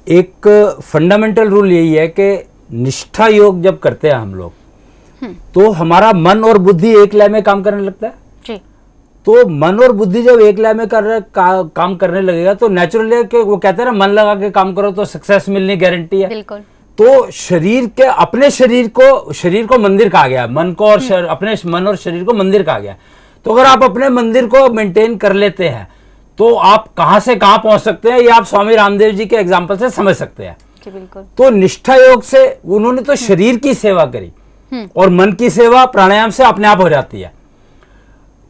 एक fundamental rule यही है कि निष्ठा योग जब करते हैं हम लोग तो हमारा मन और बुद्धि एक लय में काम करने लगता है जी। तो मन और बुद्धि जब एक लय में काम करने लगेगा तो नेचुरली कि वो कहते हैं ना, मन लगा के काम करो तो सक्सेस मिलने गारंटी है। बिल्कुल। तो शरीर के अपने शरीर को मंदिर कहा गया, मन को और अपने मन और शरीर को मंदिर कहा गया। तो अगर आप अपने मंदिर को मेंटेन कर लेते हैं तो आप कहां से कहां पहुंच सकते हैं, ये आप स्वामी रामदेव जी के एग्जाम्पल से समझ सकते हैं। बिल्कुल। तो निष्ठा योग से उन्होंने तो शरीर की सेवा करी और मन की सेवा प्राणायाम से अपने आप हो जाती है।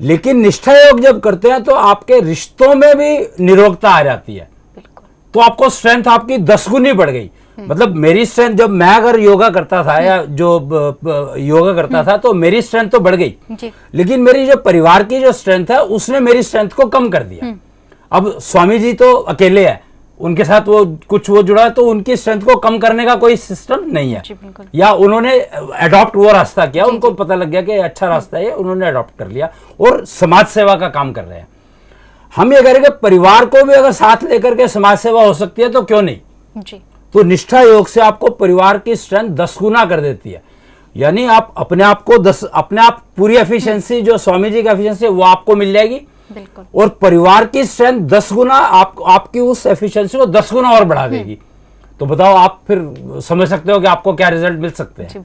लेकिन निष्ठा योग जब करते हैं तो आपके रिश्तों में भी निरोगता आ जाती है। तो आपको स्ट्रेंथ आपकी 10 गुनी बढ़ गई। मतलब मेरी स्ट्रेंथ, जब मैं अगर योगा करता था या जो योगा करता था तो मेरी स्ट्रेंथ तो बढ़ गई जी। लेकिन मेरी जो परिवार की जो स्ट्रेंथ है उसने मेरी स्ट्रेंथ को कम कर दिया। अब स्वामी जी तो अकेले है, उनके साथ वो जुड़ा है तो उनकी स्ट्रेंथ को कम करने का कोई सिस्टम नहीं है। या उन्होंने अडॉप्ट वो रास्ता किया, उनको पता लग गया कि अच्छा रास्ता है, उन्होंने अडॉप्ट कर लिया और समाज सेवा का काम कर रहे हैं। हम ये करेंगे परिवार को भी अगर साथ लेकर के समाज सेवा हो सकती है तो क्यों नहीं जी। तो निष्ठा योग से आपको परिवार की स्ट्रेंथ 10 गुना कर देती है। यानी आप अपने आप को अपने आप पूरी एफिशिएंसी जो स्वामी जी की एफिशिएंसी वो आपको मिल जाएगी। बिल्कुल। और परिवार की स्ट्रेंथ 10 गुना आपकी उस एफिशिएंसी को 10 गुना और बढ़ा देगी। तो बताओ, आप फिर समझ सकते हो कि आपको क्या रिजल्ट मिल सकते हैं।